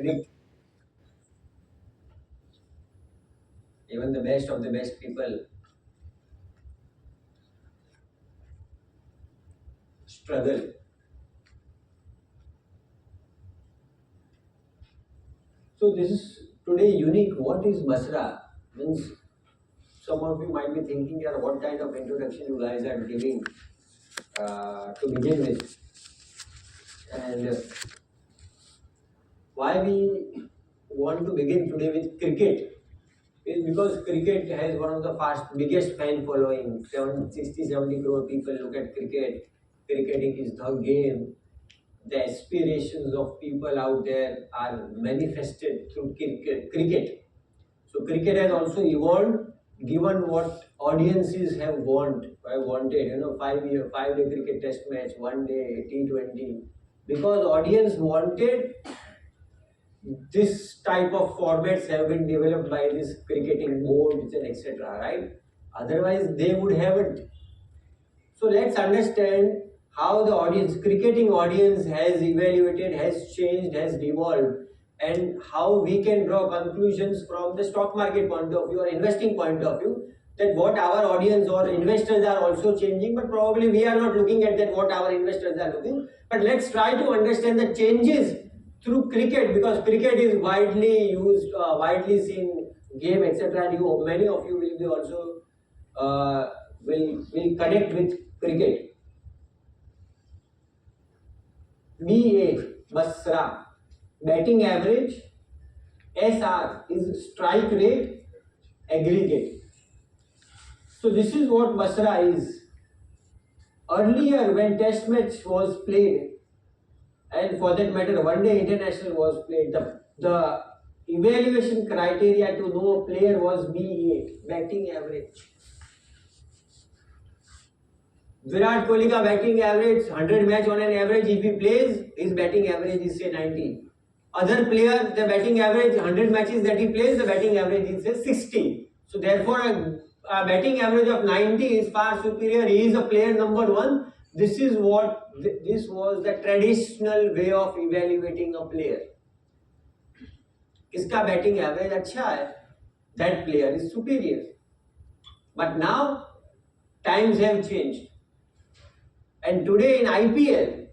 predict. Even the best of the best people struggle. So this is today unique. What is Basra? Means some of you might be thinking, yeah, what kind of introduction you guys are giving to begin with, and why we want to begin today with cricket is because cricket has one of the biggest fan following. 70 crore people look at cricket. Cricketing is the game. The aspirations of people out there are manifested through cricket. So cricket has also evolved given what audiences have wanted, 5-day cricket test match, 1 day T20, because audience wanted this type of formats have been developed by these cricketing boards and etc. Right? Otherwise, they would haven't. So let's understand how the cricketing audience has evaluated, has changed, has evolved, and how we can draw conclusions from the stock market point of view or investing point of view, that what our audience or investors are also changing, but probably we are not looking at that what our investors are looking. But let's try to understand the changes through cricket, because cricket is widely used, widely seen game, etc. And many of you will be also will connect with cricket. BA Basra, batting average. SR is strike rate aggregate. So this is what Basra is. Earlier, when test match was played, and for that matter, one-day international was played, the evaluation criteria to know a player was BA, batting average. Virat Kohli ka batting average 100 match on an average, if he plays, his batting average is say 90. Other player, the batting average 100 matches that he plays, the batting average is say 60. So therefore a batting average of 90 is far superior. He is a player number one. This was the traditional way of evaluating a player. Iska batting average अच्छा है, that player is superior. But now times have changed. And today in IPL,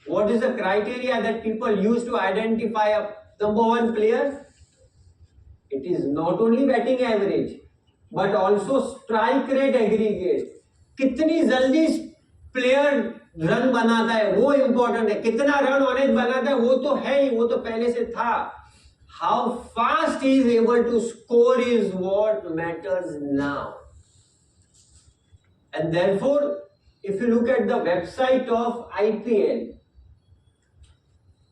what is the criteria that people use to identify a number one player? It is not only batting average, but also strike rate aggregate. कितनी जल्दी player run बनाता है वो important है. कितना run on as बनाता है वो तो है ही, वो तो पहले से था. How fast he is able to score is what matters now. And therefore, if you look at the website of IPL,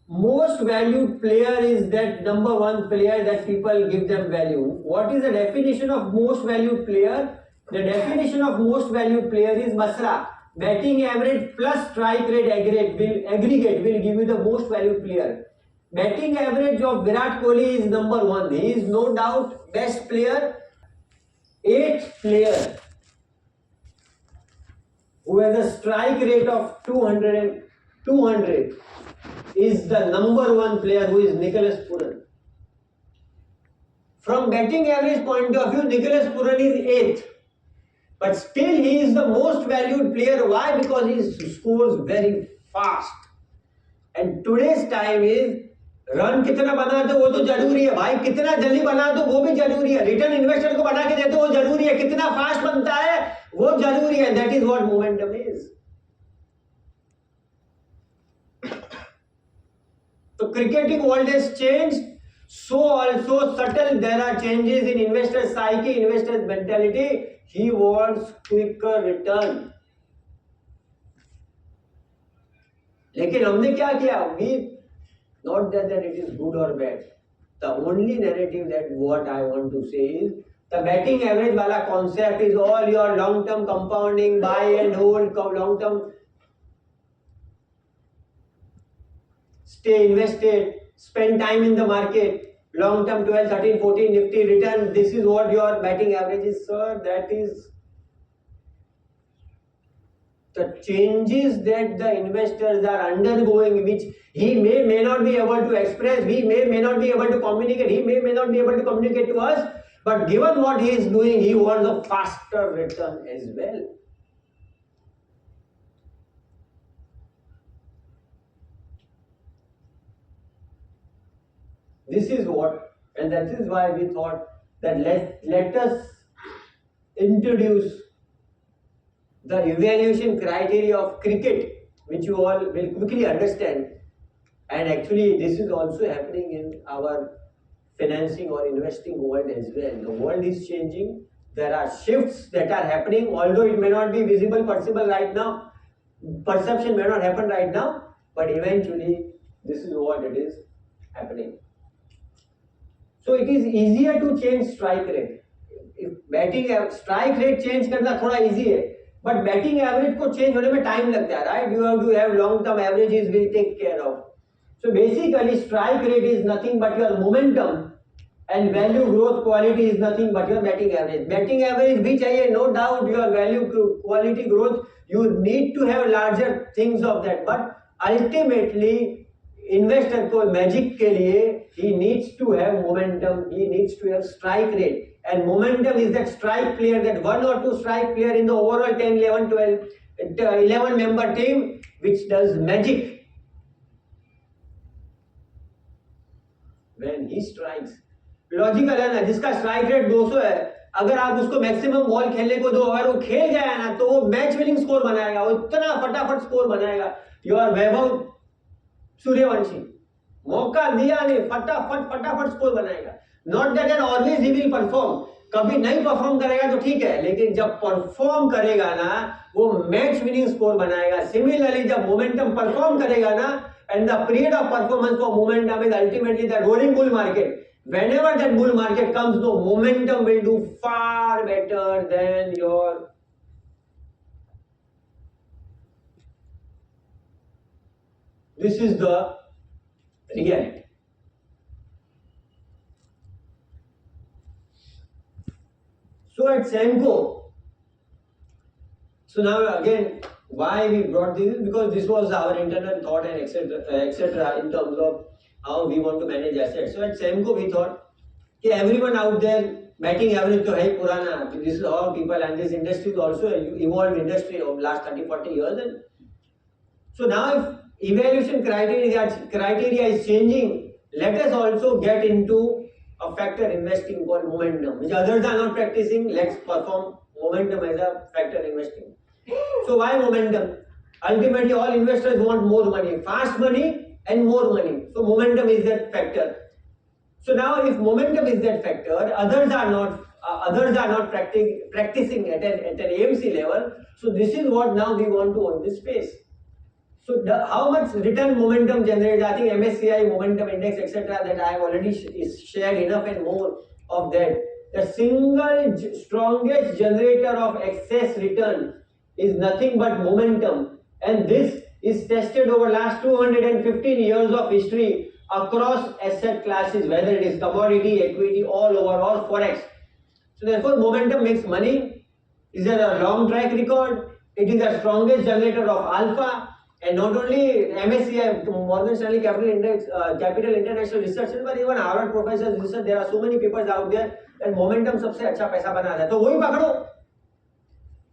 most valued player is that number one player that people give them value. What is the definition of most valued player? The definition of most valued player is Basra. Batting average plus strike rate aggregate will give you the most valued player. Batting average of Virat Kohli is number one. He is no doubt best player. 8th player who has a strike rate of 200 is the number one player, who is Nicholas Pooran. From batting average point of view, Nicholas Pooran is 8th. But still he is the most valued player. Why? Because he scores very fast. And today's time is run कितना बना दो वो तो जरूरी है भाई, कितना जल्दी बना दो वो भी जरूरी है. रिटर्न इन्वेस्टर को बना के देते वो जरूरी है, कितना फास्ट बनता है वो जरूरी है. That is what momentum is. So cricketing world has changed, so also subtle there are changes in investor psyche, investor mentality. He wants quicker return. लेकिन हमने क्या किया? We not that it is good or bad. The only narrative that what I want to say is the batting average wala concept is all your long term compounding, buy and hold, long term stay invested, spend time in the market, long term 12, 13, 14 nifty return. This is what your batting average is, sir. That is the changes that the investors are undergoing, which he may not be able to express, he may not be able to communicate, he may not be able to communicate to us, but given what he is doing, he wants a faster return as well. This is what, and that is why we thought that let us introduce the evaluation criteria of cricket, which you all will quickly understand. And actually, this is also happening in our financing or investing world as well. The world is changing. There are shifts that are happening, although it may not be visible, perceptible right now. Perception may not happen right now, but eventually, this is what it is happening. So it is easier to change strike rate. If batting strike rate change करना थोड़ा easy है, but batting average को change होने में time लगता है, right? You have to have long-term averages will take care of. So basically, strike rate is nothing but your momentum, and value growth quality is nothing but your batting average. Batting average भी चाहिए, no doubt. Your value quality growth, you need to have larger things of that, but ultimately, investor को magic के लिए he needs to have momentum, he needs to have strike rate, and momentum is that strike player, that one or two strike player in the overall 10, 11, 12, 11 member team which does magic. When he strikes, logical है ना, जिसका strike rate 200 है, अगर आप उसको maximum ball खेलने को दो, अगर वो खेल जाए ना, तो वो मैच विनिंग स्कोर बनाएगा, वो इतना फटाफट स्कोर बनाएगा. योर वैभव सूर्यवंशी मौका दिया नहीं, फटाफट स्कोर बनाएगा. Not that and always he will perform, कभी नहीं परफॉर्म करेगा तो ठीक है, लेकिन जब परफॉर्म करेगा ना, वो मैच विनिंग स्कोर बनाएगा. सिमिलरली जब मोमेंटम परफॉर्म करेगा ना, and the period of performance for momentum is ultimately the rolling bull market. Whenever that bull market comes, the momentum will do far better than your this is the reality. So at Semco, so now again, why we brought this is because this was our internal thought and etc. in terms of how we want to manage assets. So at Semco we thought कि everyone out there batting average तो है ही पुराना, this is all people, and this industry is also an evolved industry of last 30-40 years. And so now if evaluation criteria is changing, let us also get into a factor investing called momentum, which others are not practicing. Let's perform momentum as a factor investing. So why momentum? Ultimately, all investors want more money, fast money and more money. So momentum is that factor. So now, if momentum is that factor, others are not practicing at an AMC level. So this is what now we want to own this space. So how much return momentum generates? I think MSCI momentum index, etc. That I have already shared enough and more of that. The single strongest generator of excess return is nothing but momentum, and this is tested over last 215 years of history across asset classes, whether it is commodity, equity, all over, or forex. So therefore, momentum makes money. Is there a long track record? It is the strongest generator of alpha, and not only MSCI, Morgan Stanley Capital Index, Capital International Research, but even Harvard professors research. There are so many papers out there that momentum सबसे अच्छा पैसा बना है. तो वही पकड़ो.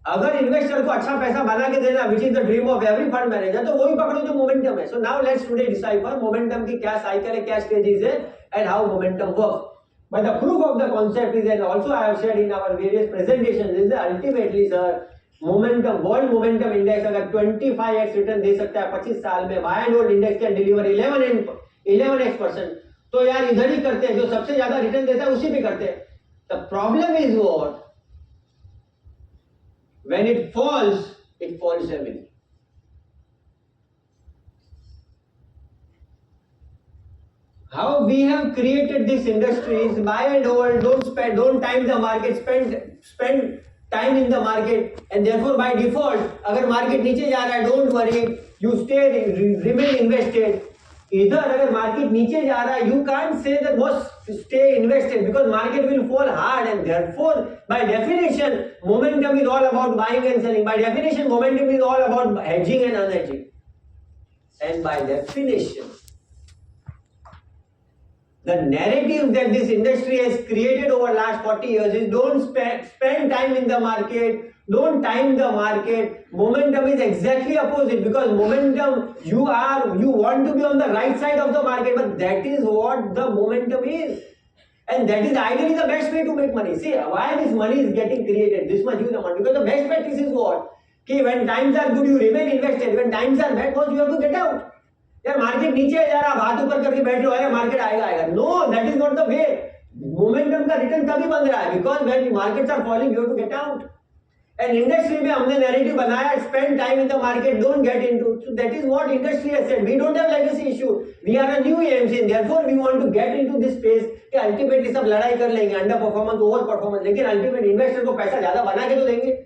अगर investor को अच्छा पैसा बना के देना, which is the dream of every fund manager, तो वही पकड़ो जो momentum है. So now let's today decipher momentum की क्या cycle है, क्या stages है, and how momentum works. But the proof of the concept is, and also I have shared in our various presentations, is that ultimately, sir, momentum, world momentum index अगर 25x return दे सकता है 25 साल में, buy and hold index can deliver 11x%. तो यार इधर ही करते हैं, जो सबसे ज्यादा रिटर्न देता है उसी पे करते हैं. The problem is what? When it falls heavily. How we have created this industry is buy and hold, don't time the market, spend time in the market, and therefore by default, अगर market नीचे जा रहा है, don't worry, you remain invested. इधर अगर market नीचे जा रहा है, you can't say that boss stay invested because market will fall hard and therefore by definition momentum is all about buying and selling. By definition momentum is all about hedging and unhedging. And by definition the narrative that this industry has created over last 40 years is don't spend time in the market, don't time the market. Momentum is exactly opposite because momentum you want to be on the right side of the market, but that is what the momentum is, and that is ideally the best way to make money. See why this money is getting created, this much huge amount, because the best practice is what? कि when times are good you remain invested, when times are bad you have to get out. यार market नीचे जा रहा, हाथ ऊपर करके बैठ रहे हो, यार मार्केट आएगा. No, that is not the way. Momentum का रिटर्न तभी बन रहा है because when markets are falling you have to get out. And industry में हमने नैरेटिव बनाया spend time in the market, don't get into. So that is what industry has said. We don't have legacy issue, we are a new AMC, therefore we want to get into this space कि ultimately सब लड़ाई कर लेंगे, under performance over performance, लेकिन ultimate investor को पैसा ज्यादा बना के तो देंगे.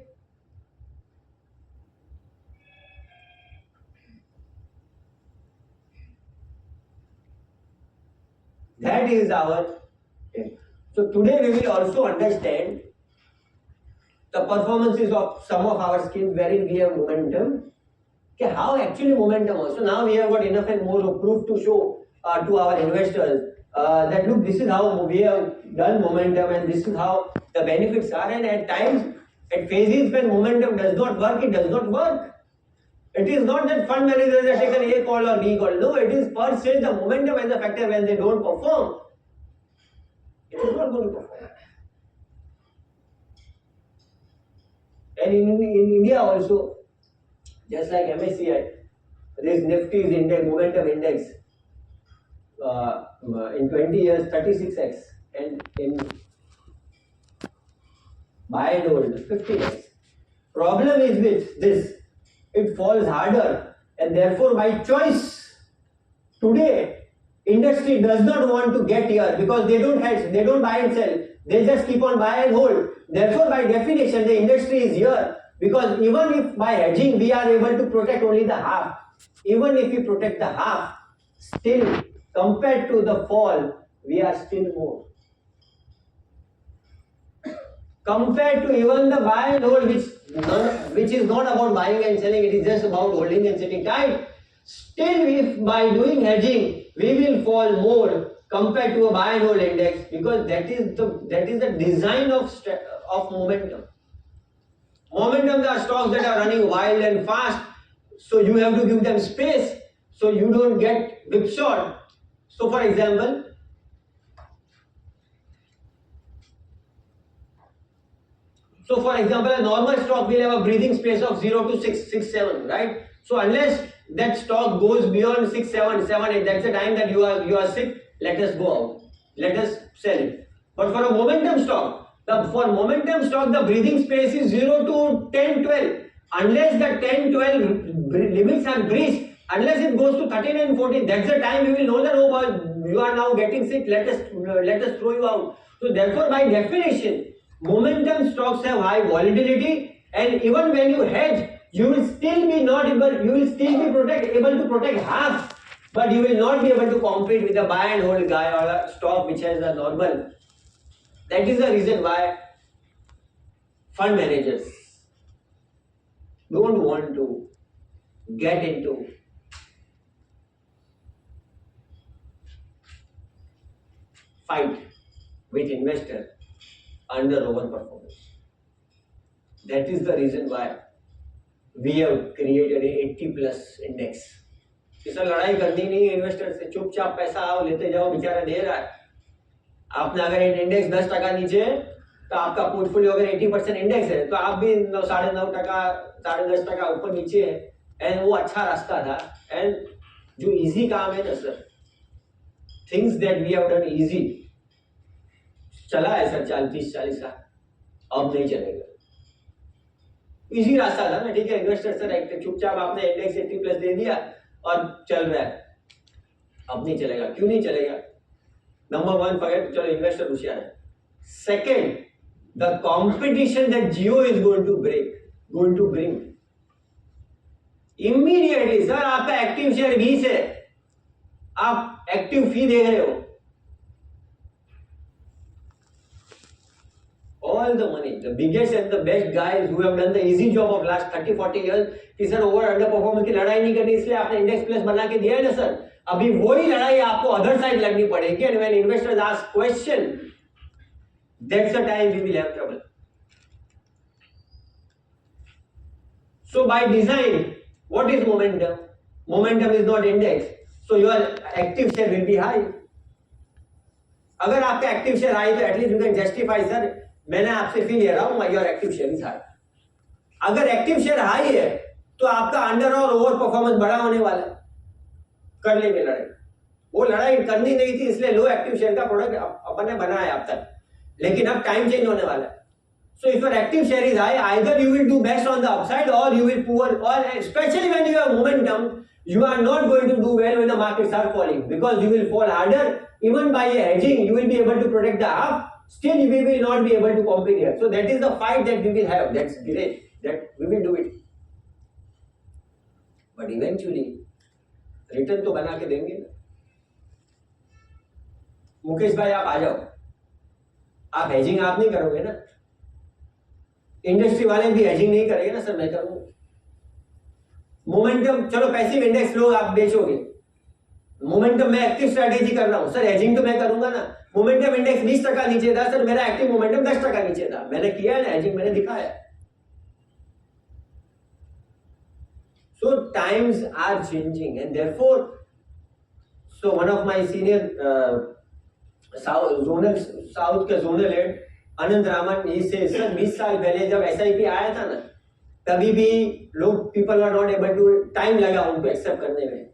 That is our thing. So today we will also understand the performances of some of our schemes wherein we have momentum. Okay, how actually momentum was. So now we have got enough and more proof to show to our investors that look, this is how we have done momentum and this is how the benefits are. And at times, at phases when momentum does not work, it does not work. It is not that fund managers have taken A call or B call. No, it is per se the momentum as a factor. When they don't perform, it is not going to perform. And in India also, just like MSCI, this Nifty's index, momentum index, in 20 years 36x, and in buy and hold 50x. Problem is with this. It falls harder, and therefore by choice today industry does not want to get here because they don't hedge, they don't buy and sell, they just keep on buy and hold. Therefore by definition the industry is here because even if by hedging we are able to protect only the half, even if we protect the half, still compared to the fall we are still more. Compared to even the buy and hold, which is not about buying and selling, it is just about holding and sitting tight. Still, if by doing hedging, we will fall more compared to a buy and hold index because that is the design of momentum. Momentum are stocks that are running wild and fast, so you have to give them space so you don't get whipsawed. So, for example. A normal stock will have a breathing space of 0 to 6, 7, right? So unless that stock goes beyond 6, 7, 8, that's the time that you are sick. Let us go out. Let us sell it. But for a momentum stock, the breathing space is 0 to 10, 12. Unless the 10, 12 limits are breached, unless it goes to 13 and 14, that's the time you will know that you are now getting sick. Let us throw you out. So therefore, by definition, momentum stocks have high volatility, and even when you hedge, you will still be able to protect half, but you will not be able to compete with a buy and hold guy or a stock which has a normal. That is the reason why fund managers don't want to get into fight with investors under overperformance. That is the reason why we have created a 80+ index. इससे लड़ाई करनी नहीं है investor से, चुपचाप पैसा आओ लेते जाओ, बेचारा दे रहा है. आपने अगर इंडेक्स 10% नीचे है तो आपका पोर्टफोलियो अगर 80% इंडेक्स है तो आप भी 9.5%, 10.5% ऊपर नीचे है, एंड वो अच्छा रास्ता था. एंड जो इजी काम है ना सर, things that we have done easy, चला है सर 30-40 साल, अब नहीं चलेगा. इजी रास्ता था ना, ठीक है. इन्वेस्टर सर चुपचाप आपने इंडेक्स 80+ दे दिया और चल रहा है, अब नहीं चलेगा. क्यों नहीं चलेगा? नंबर 1, फॉरगेट, चलो इन्वेस्टर होशियार है. Second, the competition that Jio is going to bring immediately. Sir आपका एक्टिव शेयर 20 है, आप एक्टिव फी दे रहे हो, all the money, the biggest and the best guys who have done the easy job of last 30-40 years कि sir over under performance की लड़ाई नहीं करनी, इसलिए आपने इंडेक्स प्लस बना के दिया है ना सर, अभी वही लड़ाई आपको अदर साइड लड़नी पड़ेगी. And when investors ask question, that's the time we will have trouble. So by design, what is momentum? Momentum is not index, so your active share will be high. अगर आपका active share high तो at least you can justify sir मैंने आपसे फी ले रहा हूं, your active share is high. अगर active share high है तो आपका अंडर और ओवर परफॉर्मेंस बड़ा होने वाला है. कर लेंगे लड़ाई, वो लड़ाई करनी नहीं थी इसलिए लो एक्टिव शेयर का प्रोडक्ट अपन ने बनाया अब तक, लेकिन अब टाइम चेंज होने वाला है. So if your active share is high, either you will do best on the upside or you will poor, or especially when you have momentum, you are not going to do well when the markets are falling because you will fall harder. Even by hedging, you will be able to protect the half. Still, we will not be able to compete here. So that is the fight that we will have. That's great. That we will do it. But eventually, return तो बना के देंगे ना. मुकेश भाई आप आ जाओ. आप hedging आप नहीं करोगे ना. इंडस्ट्री वाले भी हेजिंग नहीं करेंगे ना सर, मैं करूंगा. मोमेंटम चलो पैसिव इंडेक्स लोग आप बेचोगे, मोमेंटम मैं एक्टिव स्ट्रेटेजी कर रहा हूं सर, हेजिंग तो मैं करूंगा ना. मोमेंटम इंडेक्स 20% नीचे था सर, मेरा एक्टिव मोमेंटम 10% नीचे था, मैंने किया है ना हेजिंग, मैंने दिखाया. So times are changing and therefore so one of my senior south के जोनल हेड अनंत रामन से सर 20 साल पहले जब SIP आया था ना, तभी भी लोग people were not able to, time लगा उनको एक्सेप्ट करने में.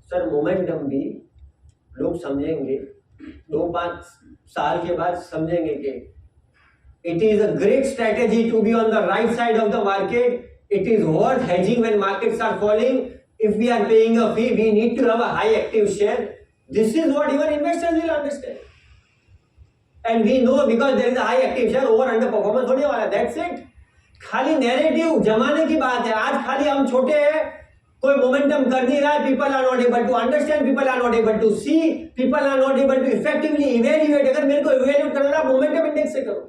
सर मोमेंटम भी लोग समझेंगे 2-5 साल के बाद, समझेंगे कि it is a great strategy to be on the right side of the market. It is worth hedging when markets are falling. If we are paying a fee, we need to have a high active share. This is what even investors will understand. And we know because there is a high active share, over under performance होने वाला. That's it. खाली narrative जमाने की बात है. आज खाली हम छोटे हैं, कोई मोमेंटम कर नहीं रहा है. People are not able to understand, people are not able to see, people are not able to effectively evaluate. अगर मेरे को इवेल्युएट करना है मोमेंटम इंडेक्स से करो,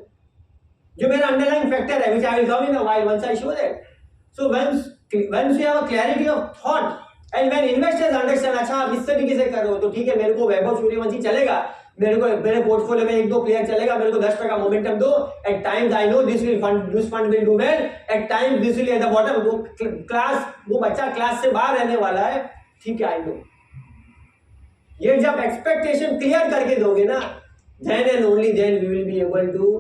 जो मेरा अंडरलाइंग फैक्टर है, which I will come in a while once I show that. So once you have a clarity of thought and when investors understand, अच्छा आप इस तरीके से करो तो ठीक है, मेरे को वैभव सूर्यवंशी चलेगा, मेरे को मेरे पोर्टफोलियो में 1-2 प्लेयर चलेगा, मेरे को 10% मोमेंटम दो. At times I know this fund will do well, at times this will at the bottom. वो बच्चा क्लास से बाहर रहने वाला है, ठीक है, आई नो. ये जब एक्सपेक्टेशन क्लियर करके दोगे ना, then and only then we will be able to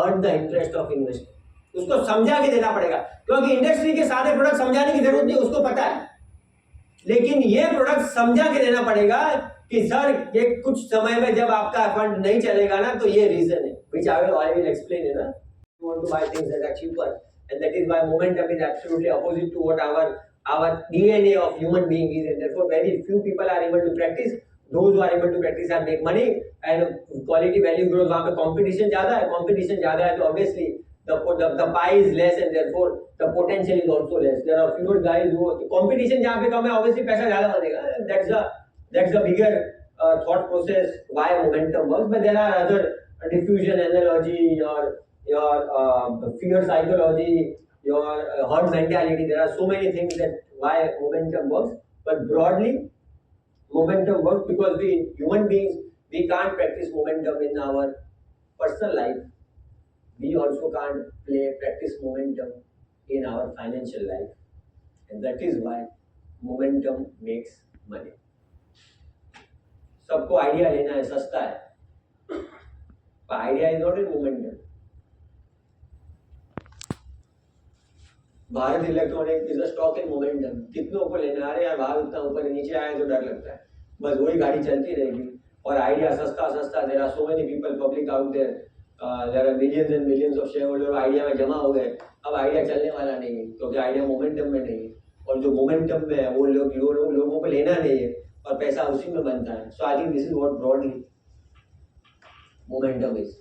earn the interest of investor. उसको समझा के देना पड़ेगा, क्योंकि इंडस्ट्री के सारे प्रोडक्ट समझाने की जरूरत नहीं, उसको पता है. लेकिन ये प्रोडक्ट समझा के देना पड़ेगा कि सर ये कुछ समय में जब आपका फंड नहीं चलेगा ना, तो ये रीजन है, which I will explain है ना. You want to buy things that are cheaper, and that is why momentum is absolutely opposite to what our DNA of human being is, and therefore very few people are able to practice. Those who are able to practice and make money and quality value grows. वहाँ पे competition ज़्यादा है, तो obviously the pie is less and therefore the potential is also less. There are fewer guys who competition जहाँ पे कम है, obviously पैसा ज़्यादा बनेगा. That's the bigger thought process why momentum works. But there are other diffusion analogy, your fear psychology, your herd mentality. There are so many things that why momentum works. But broadly, momentum works because we human beings, we can't practice momentum in our personal life. We also can't practice momentum in our financial life, and that is why momentum makes money. सबको idea लेना है, सस्ता है, idea is not in momentum. Bharat electronic is a stock in momentum. कितनों को लेना, अरे यार भाव इतना ऊपर नीचे आया तो डर लगता है, बस वही गाड़ी चलती रहेगी. और आइडिया सस्ता. There are so many people public out there, there are millions and millions of share holder Idea में जमा हो गए. अब आइडिया चलने वाला नहीं है, क्योंकि आइडिया मोमेंटम में नहीं है, और जो मोमेंटम में है वो लोगों को लेना नहीं है, और पैसा उसी में बनता है. So I think this is what broadly momentum is.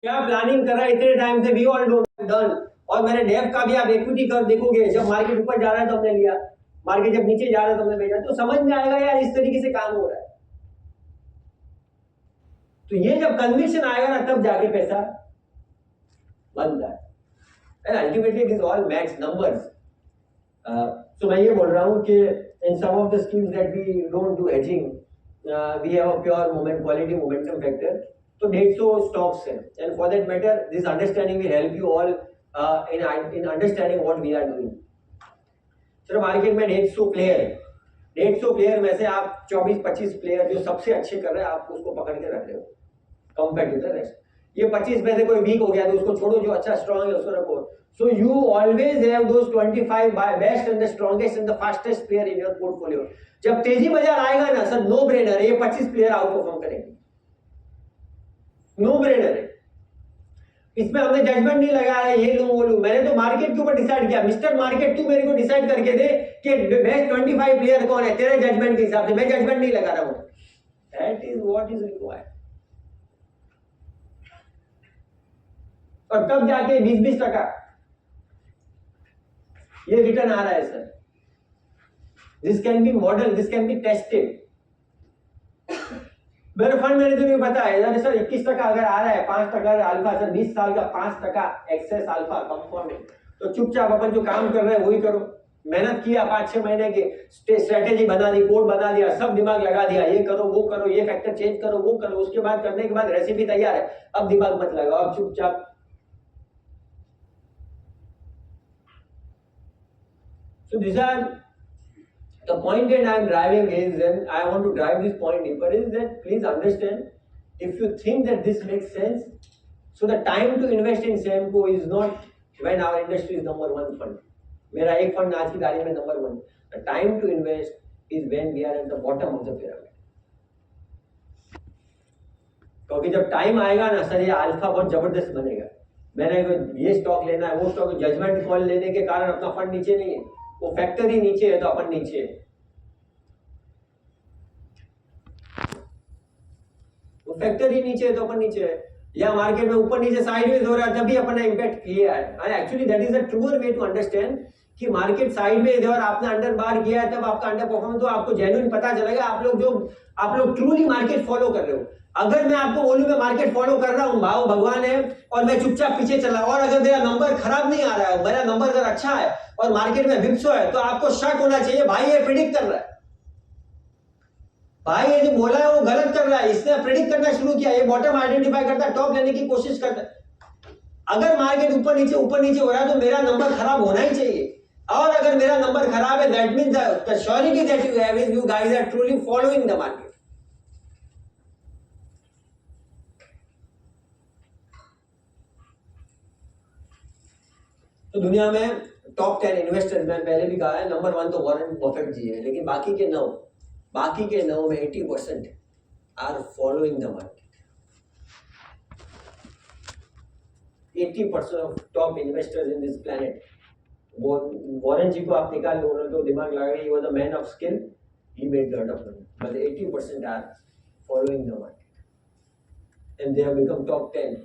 क्या प्लानिंग कर रहा है इतने टाइम से, वी ऑल डोंट डन. और मैंने डेफ का भी आप इक्विटी कर देखोगे, जब मार्केट ऊपर जा रहा है तो हमने लिया, मार्केट जब नीचे जा रहा है तो हमने बेचा, तो समझ में आएगा यार इस तरीके से काम हो रहा है। तो ये जब कन्विक्शन आएगा ना तब जाके पैसा बनता है। And ultimately it is all maths, numbers. तो मैं ये बोल रहा हूँ कि in some of the schemes that we don't do hedging, we have a pure moment quality momentum factor. तो 150 स्टॉक्स हैं, and for that matter this understanding will help you all in understanding what we are doing. चलो market में 150 player में से आप 24-25 player जो सबसे अच्छे कर रहे हैं आप उसको पकड़ के रख रहे हो कंपेयर टू द रेस्ट। ये 25 में से कोई वीक हो गया तो उसको छोड़ो, जो अच्छा स्ट्रांग है उसको रखो। So you always have those 25 best and the strongest and the fastest player in your portfolio. जब तेजी बाजार आएगा ना सर, नो ब्रेनर, ये 25 प्लेयर आउट परफॉर्म करेंगे, नो ब्रेनर है। इसमें हमने जजमेंट नहीं लगाया है ये लूं वो लूं, मैंने तो मार्केट के ऊपर डिसाइड किया। मिस्टर मार्केट तू मेरे को डिसाइड करके दे कि बेस्ट 25 प्लेयर कौन है तेरे जजमेंट के हिसाब से, मैं जजमेंट नहीं लगा रहा हूं। That is what is required. और तब जाके 20-20% ये रिटर्न आ रहा है sir. This can be model, this can be tested. मेरे फंड मैनेजर को पता है सर 21% अगर आ रहा है, 5% अल्फा, सर 20 साल का 5% एक्सेस अल्फा कंपाउंडिंग, तो चुपचाप अपन जो काम कर रहे हैं वही करो। मेहनत किया 5-6 महीने की, स्ट्रेटेजी बना दी, कोड बना दिया, सब दिमाग लगा दिया, ये करो वो करो, ये फैक्टर चेंज करो वो करो, उसके बाद करने के बाद रेसिपी तैयार है, अब दिमाग मत लगाओ, अब चुपचाप। So these are the point that I am driving is, and I want to drive this point deeper, is that please understand, if you think that this makes sense, so the time to invest in Semco is not when our industry is number 1 fund. मेरा एक fund आज की तारीख में number 1, the time to invest is when we are at the bottom of the pyramid. क्योंकि जब time आएगा ना सर, ये अल्फा बहुत जबरदस्त बनेगा। मैंने ये स्टॉक लेना है वो स्टॉक, जजमेंट कॉल लेने के कारण अपना फंड नीचे नहीं है, वो फैक्टर ही नीचे है तो अपन नीचे है। वो फैक्टर ही नीचे है तो अपन नीचे है। या मार्केट में ऊपर नीचे साइडवेज हो रहा है तभी अपन ने इम्पैक्ट किया है। And actually that is a truer way to understand कि मार्केट साइडवेज है और आपने अंडर बार किया है तब आपका अंडर परफॉर्मेंस, तो आपको जेन्युइन पता चलेगा आप लोग ट्रूली मार्केट फॉलो कर रहे हो। अगर मैं आपको बोलूं मैं मार्केट फॉलो कर रहा हूं, भाव भगवान है, और मैं चुपचाप पीछे चला, और अगर मेरा नंबर खराब नहीं आ रहा है, मेरा नंबर अगर अच्छा है और मार्केट में विप्सो है, तो आपको शक होना चाहिए भाई ये प्रिडिक्ट कर रहा है, भाई ये जो बोला है वो गलत कर रहा है, इसने प्रिडिक्ट करना शुरू किया, ये बॉटम आइडेंटिफाई करता है, टॉप लेने की कोशिश करता है। अगर मार्केट ऊपर नीचे हो रहा है तो मेरा नंबर खराब होना ही चाहिए, और अगर मेरा नंबर खराब है that means the surety that you have is you guys are truly following the market. तो दुनिया में टॉप 10 इन्वेस्टर में पहले भी कहा है, नंबर 1 तो वॉरेन बफेट जी है, लेकिन बाकी के 9 में 80% are following the market. 80% of top investors in this planet, Warren ji को आप निकाल लो, उन्होंने तो दिमाग लगा, he was a man of skill, he made lot of money, but 80% are following the market and they have become top 10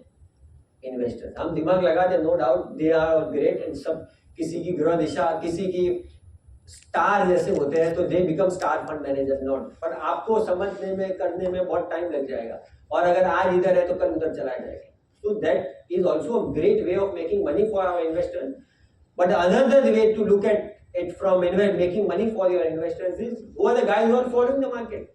investors. हम दिमाग लगाते no doubt, they are great, and सब किसी की ग्रह दिशा, किसी की स्टार जैसे होते हैं तो they become star fund manager, not. पर आपको समझने में करने में बहुत टाइम लग जाएगा, और अगर आज इधर है तो कल उधर चला जाएगा। So that is also a great way of making money for our investors. But another way to look at it from making money for your investors is, who are the guys who are following the market?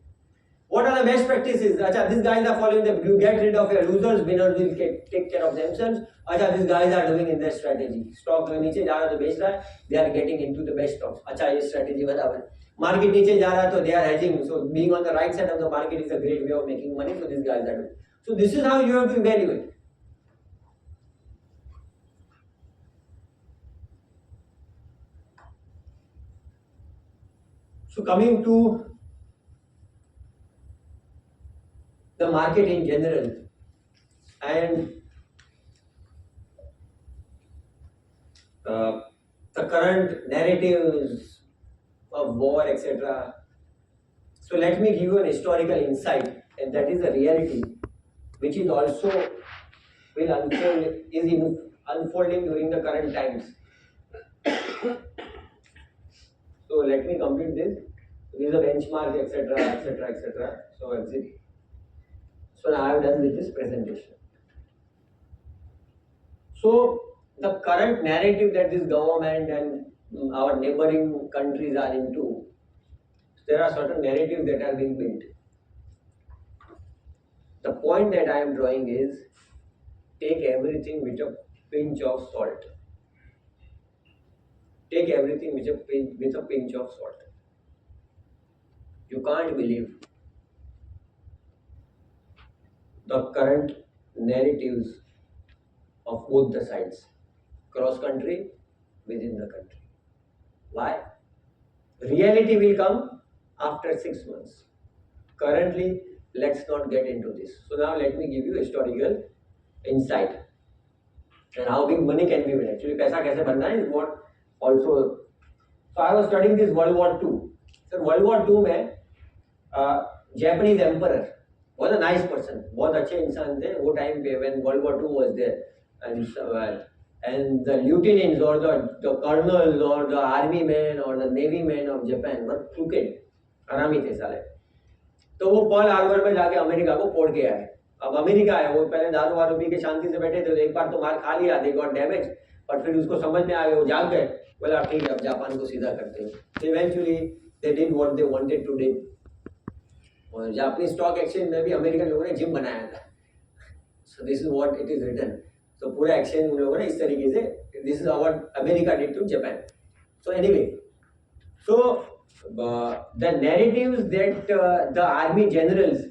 What are the best practices? Acha, these guys are following them. You get rid of your losers, winners will take care of themselves. Acha, these guys are doing in their strategy. Stock नीचे जा रहा है तो बेच रहा है, they are getting into the best stocks. अच्छा, ये strategy बराबर। Market नीचे जा रहा है तो they are hedging. So being on the right side of the market is a great way of making money. So these guys are doing. So this is how you have to evaluate. So coming to the market in general and the current narratives of war, etc. So let me give you an historical insight, and that is a reality which is also unfolding during the current times. So So let me complete this. This is a benchmark, etc., etc., etc. So exit. So now I have done with this presentation. So the current narrative that this government and our neighboring countries are into, there are certain narratives that are being built. The point that I am drawing is take everything with a pinch of salt. Take everything with a pinch of salt. You can't believe the current narratives of both the sides, cross country, within the country. Why? Reality will come after 6 months. Currently, let's not get into this. So now let me give you historical insight and how big money can be made. Actually, पैसा कैसे बनना है is what also. So I was studying this World War II. So World War II में Japanese emperor was a nice person. बहुत अच्छे इंसान थे वो टाइम पे when World War II was there and the lieutenants or the colonels or the army men or the navy men of Japan were crooked, हरामी थे साले. तो वो पर्ल हार्बर में जाके अमेरिका को फोड़ के आए. अब अमेरिका है वो पहले दारू वारू पी के शांति से बैठे थे तो एक बार तो मार खा लिया, दे गॉट डैमेज, पर फिर उसको समझ में आ गया, वो जाग गए, बोला ठीक है अब जापान को सीधा करते हैं. Eventually they did what they wanted to do. और जापानी स्टॉक एक्सचेंज में भी अमेरिकन लोगों ने जिम बनाया था. So this is what it is written. तो पूरा एक्सचेंज उन लोगों ने इस तरीके से, this is what America did to Japan. So anyway, so the narratives that the army generals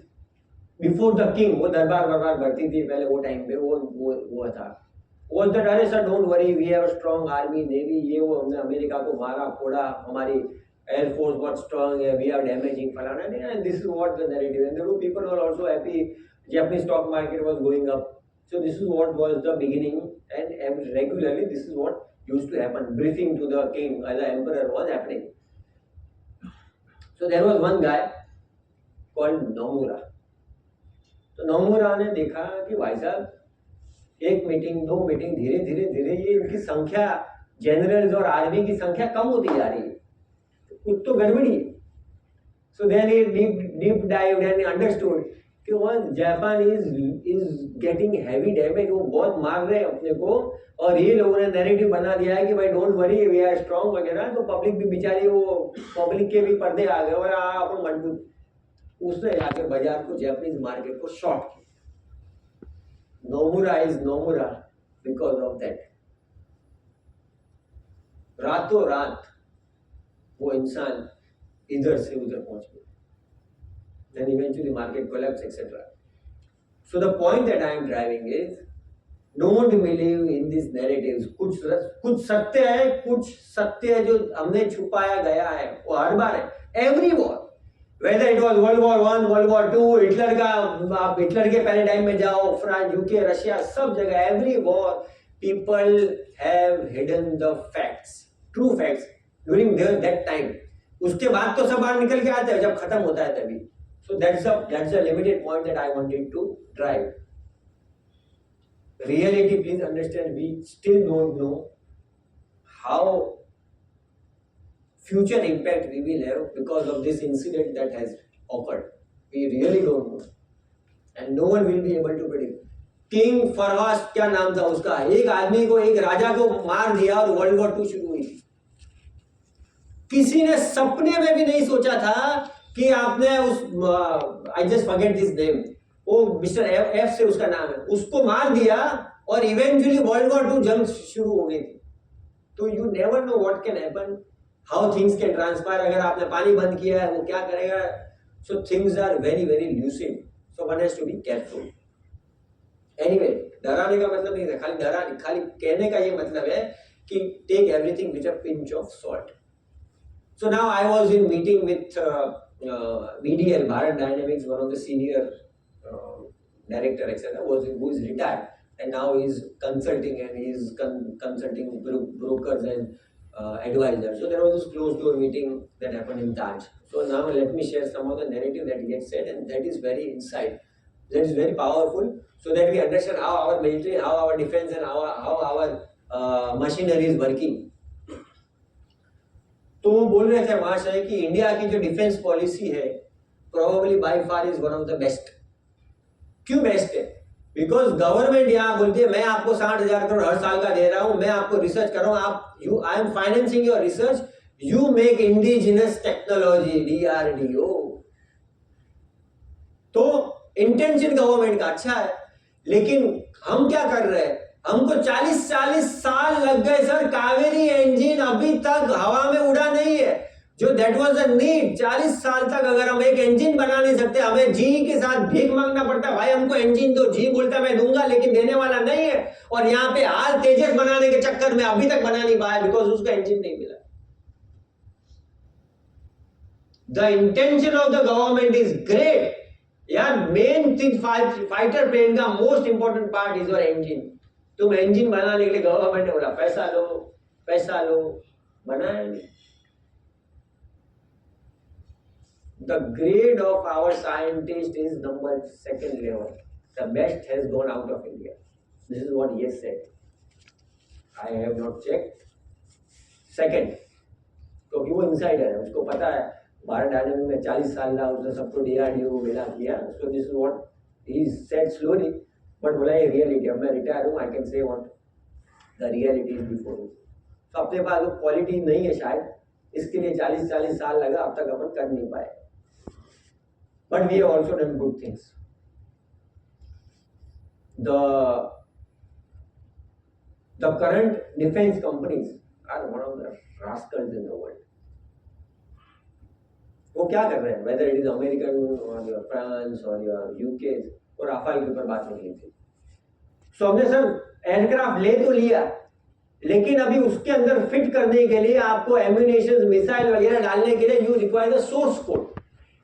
before the king, वो दरबार बढ़ती थी पहले वो टाइम पे, वो था was that अरे sir don't worry we have a strong army navy, ये वो हमने अमेरिका को मारा फोड़ा, हमारी एयरफोर्स बहुत स्ट्रांग है, वी आर डैमेजिंग फलाना नहीं. And this is what the narrative and the people were also happy. Japanese stock market was going up. So this is what was the beginning and regularly this is what used to happen. Briefing to the king as the emperor was happening. So there was one guy called Nomura. तो Nomura ने देखा कि भाई साहब एक meeting दो meeting धीरे धीरे धीरे ये इनकी संख्या, जनरल्स और आर्मी की संख्या कम होती जा रही है, कुछ तो गड़बड़ी है. So then he deep dive and understood कि वो Japan is getting heavy damage, वो बहुत मार रहे हैं अपने को, और ये लोगों ने नैरेटिव बना दिया है कि भाई don't worry we are strong वगैरह. तो पब्लिक भी बेचारी, वो पब्लिक के भी पर्दे आ गए और अपन मजबूत. उसने जाकर बाजार को, जापानीज मार्केट को शॉर्ट किया. Nomura is Nomura because of that. रातों रात वो इंसान इधर से उधर पहुंच गया. Then eventually market collapse, etc. So the point that I am driving is, don't believe in these narratives. कुछ सत्य है, कुछ सत्य है जो हमने छुपाया गया है, वो हर बार है. Every war, whether it was World War I, World War II, Hitler का, आप हिटलर के पैराडाइम में जाओ, फ्रांस, यूके, रशिया, सब जगह every war people have hidden the facts, true facts during that time. उसके बाद तो सब बाहर निकल के आते हैं जब खत्म होता है तभी. So that's a limited point that I wanted to drive. Reality, please understand, we still don't know how future impact we will have because of this incident that has occurred. We really don't know, and no one will be able to predict. King फरहास क्या नाम था उसका, एक आदमी को, एक राजा को मार दिया और वर्ल्ड वॉर 2 शुरू हुई थी. किसी ने सपने में भी नहीं सोचा था कि आपने उस, I just forget this name, वो मिस्टर एफ से उसका नाम है, उसको मार दिया और इवेंचुअली वर्ल्ड वॉर 2 जंग शुरू हो गई थी. तो you never know what can happen, how things can transpire. अगर आपने पानी बंद किया है वो क्या करेगा. So things are very very lucid, so one has to be careful. Anyway, डराने का मतलब नहीं है, खाली कहने का ये मतलब है कि take everything with a pinch of salt. So now I was in meeting with BDL, Bharat Dynamics, one of the senior director, etc., who is retired, and now he is consulting and he is consulting brokers and advisors. So there was this closed door meeting that happened in Taj. So now let me share some of the narrative that gets said, and that is very insight. That is very powerful, so that we understand how our military, how our defense, and how our machinery is working. तो वो बोल रहे थे महाशय कि India की जो defence policy है probably by far is one of the best. क्यों बेस्ट है? बिकॉज गवर्नमेंट यहाँ बोलती है मैं आपको 60,000 करोड़ हर साल का दे रहा हूं, मैं आपको रिसर्च कर रहा हूं, आप I am financing your research, you make indigenous technology DRDO। तो इंटेंशन गवर्नमेंट का अच्छा है, लेकिन हम क्या कर रहे हैं? हमको 40 साल लग गए सर, कावेरी इंजन अभी तक हवा में उड़ा नहीं है, जो दैट वाज अ नीड। 40 साल तक अगर हम एक इंजन बना नहीं सकते, हमें जी के साथ भीख मांगना पड़ता है, भाई हमको इंजन दो, जी बोलता मैं दूंगा लेकिन देने वाला नहीं है। और यहाँ पे हाल तेजस बनाने के चक्कर में अभी तक बना नहीं पाया बिकॉज उसका इंजन नहीं मिला। The intention of the government is great यार। मेन थिंग फाइटर प्लेन का most important part is your engine. तुम इंजन बनाने के लिए गवर्नमेंट ने बोला पैसा लो, बनाएंगे। The grade of our scientist is number 2nd level. The best has gone out of India. This is what he has said. I have not checked. Second, क्योंकि वो इंसाइडर है, उसको पता है भारत डायनेमिक में 40 साल रहा, उसने सबको DRDO को मिला किया। So this is what he said slowly, but बोला ये रियलिटी। अब मैं रिटायर हूँ, I can say what the reality is before me. तो अपने पास वो क्वालिटी नहीं है शायद, इसके लिए 40 साल लगा, अब तक अपन कर नहीं पाए। But we have also done good things. The current defense companies are one of the rascals in the world. वो क्या कर रहे हैं? Whether it is American or your France or your UK, और राफेल के ऊपर बात नहीं थी। So हमने सर एयरक्राफ्ट ले तो लिया, लेकिन अभी उसके अंदर फिट करने के लिए आपको एम्यूनेशन, मिसाइल वगैरह डालने के लिए you require the source code.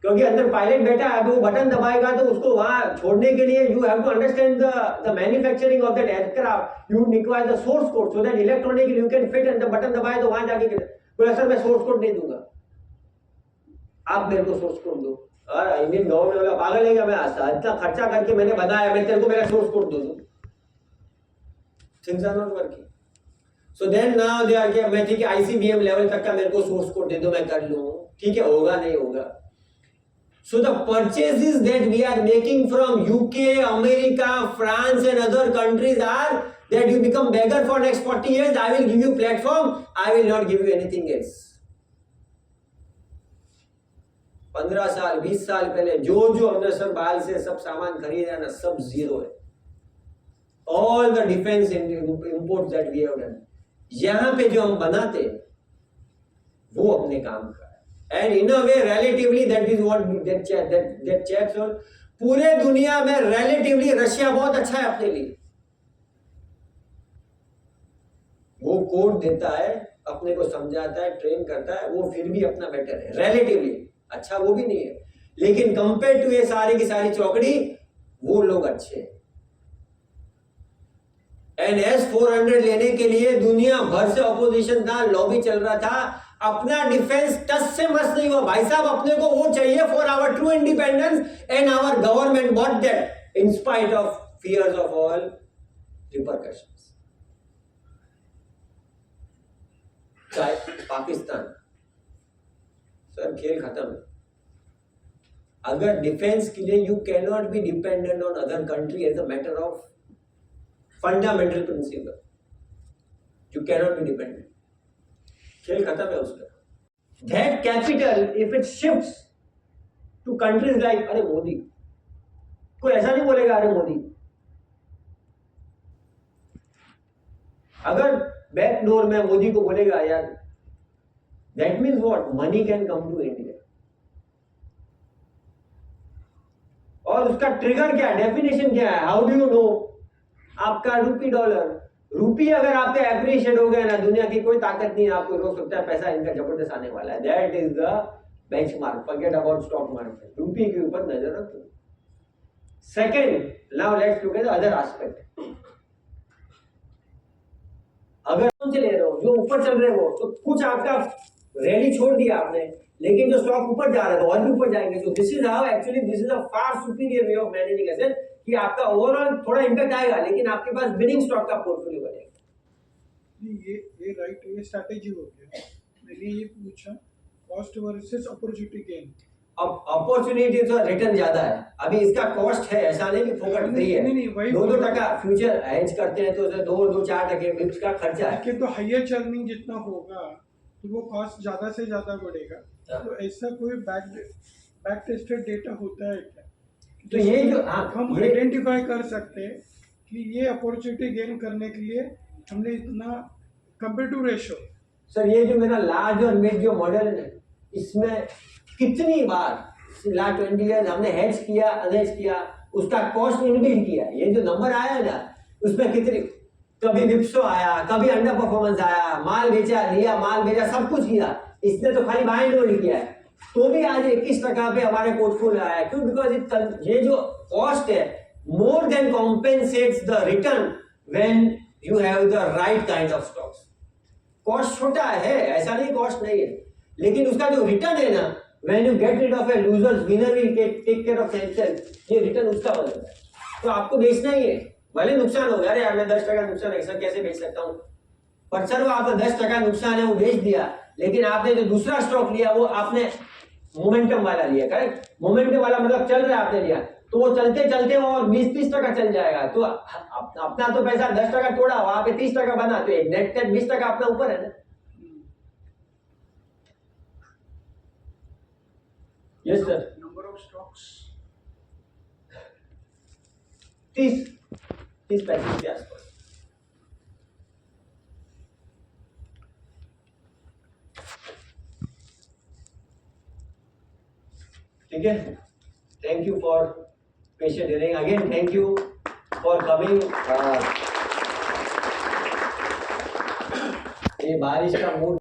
क्योंकि अंदर पायलट बैठा है, वो बटन दबाएगा तो उसको वहां छोड़ने के लिए you have to understand the manufacturing of that aircraft, you require the source code so that electronically you can fit and the button दबाए तो वहां जाके बोला सर मैं सोर्स कोड नहीं दूंगा, आप मेरे को सोर्स कोड दो। और इंडियन गवर्नमेंट वाला पागल है क्या? मैं इतना खर्चा करके मैंने बनाया, मैं तेरे को मेरा सोर्स कोड दो दूं। Things are not working. So then now they are के मैं ठीक है ICBM लेवल तक का मेरे को सोर्स कोड दे दो, मैं कर लूं, ठीक है, होगा नहीं होगा। So the purchases that we are making from UK, America, France and other countries are that you become beggar for next 40 years. I will give you platform. I will not give you anything else. 15 साल 20 साल पहले जो हमने sir बाहर से सब सामान खरीदा ना, सब जीरो है। All the defense imports that we have done, यहाँ पे जो हम बनाते वो अपने काम का। And in a way, relatively, that is what that chaps on. पूरे दुनिया में relatively रशिया बहुत अच्छा है अपने लिए। वो कोड देता है, अपने को समझाता है, ट्रेन करता है, वो फिर भी अपना बेटर है। relatively अच्छा वो भी नहीं है, लेकिन कंपेयर टू ये सारी की सारी चौकड़ी, वो लोग अच्छे हैं। NS-400 लेने के लिए दुनिया भर से ऑपोजिशन था, लॉबी चल रहा था। अपना डिफेंस टच से मस्त नहीं हुआ भाई साहब, अपने को वो चाहिए for our true independence and our government bought that in spite of fears of all repercussions. चाहे पाकिस्तान, सर खेल खत्म है। अगर डिफेंस के लिए you cannot be dependent on other country as a matter of fundamental principle, you cannot be dependent. खेल खत्म है उसका। That capital, if it shifts to countries like अरे मोदी, कोई ऐसा नहीं बोलेगा अरे मोदी। अगर बैक डोर में मोदी को बोलेगा यार, that means what? Money can come to India। और उसका ट्रिगर क्या है, डेफिनेशन क्या है, हाउ डू यू नो? आपका रूपी डॉलर, रूपी अगर आप पे एप्रिशिएट हो गया ना, दुनिया की कोई ताकत नहीं आपको रोक सकता है, पैसा इनका जबरदस्त आने वाला है। That is the benchmark, forget about stock market, रूपी के ऊपर नजर रखो। Second, now let's look at the other aspect. अगर कौन से ले रहे हो, जो ऊपर चल रहे हो, तो कुछ आपका रैली छोड़ दिया आपने, लेकिन जो स्टॉक ऊपर जा रहा था और भी ऊपर जाएंगे। तो this is how actually this is a far superior way of managing asset, कि आपका ओवरऑल थोड़ा इंपैक्ट आएगा, लेकिन आपके पास विनिंग स्टॉक का पोर्टफोलियो बनेगा। ये राइट, ये स्ट्रैटेजी हो गया। मैंने ये पूछा कॉस्ट वर्सेस अपॉर्चुनिटी गेन। अब अपॉर्चुनिटी तो रिटर्न ज्यादा है, अभी इसका कॉस्ट है, ऐसा नहीं कि फोकट फ्री है। नहीं, वही 2-2 टका फ्यूचर हेज करते हैं तो 2-4 टके बिप्स का खर्चा है। लेकिन तो हायर चर्निंग जितना होगा तो वो कॉस्ट ज्यादा से ज्यादा बढ़ेगा। तो ऐसा कोई बैक टेस्टेड डेटा होता है क्या? तो ये जो हम आइडेंटिफाई कर सकते हैं कि ये अपॉर्चुनिटी गेन करने के लिए हमने इतना कंपेयर टू रेशो। सर ये जो मेरा लार्ज और मिड जो मॉडल है इसमें कितनी बार लास्ट 20 ईयर हमने हेज किया, अनहेज किया, उसका कॉस्ट इनबिल्ड किया। ये जो नंबर आया ना उसमें कितनी, कभी विप्सो आया, कभी अंडर परफॉर्मेंस आया, माल बेचा, लिया, माल बेचा, सब कुछ किया। इसने तो खाली बाय एंड होल्ड किया है, तो भी आज 21 टका पे हमारे पोर्टफोलियो आया। क्यों? बिकॉज ये जो कॉस्ट है more than compensates the return when you have the right kind of stocks. Cost छोटा है, ऐसा नहीं कॉस्ट नहीं है, लेकिन उसका जो रिटर्न है ना, when you get rid of a losers winner will take care of himself, ये रिटर्न उसका बनता है। तो आपको बेचना ही है, भले नुकसान हो गया, अरे यार मैं 10 टका नुकसान है सर कैसे बेच सकता हूँ, पर सर वो आपका 10 टका नुकसान है वो बेच दिया, लेकिन आपने जो दूसरा स्टॉक लिया वो आपने मोमेंटम वाला लिया। करेक्ट? मोमेंटम वाला मतलब चल रहा है आपने लिया, तो वो चलते चलते और 20-30 टका चल जाएगा, तो अपना तो पैसा 10 टका तोड़ा, वहां पे 30 टका बना, तो नेट 20 टका अपना ऊपर है ना। Yes sir. Number of stocks 30-35 के आसपास। ठीक है, thank you for patient hearing, again thank you for coming. ये बारिश का मूड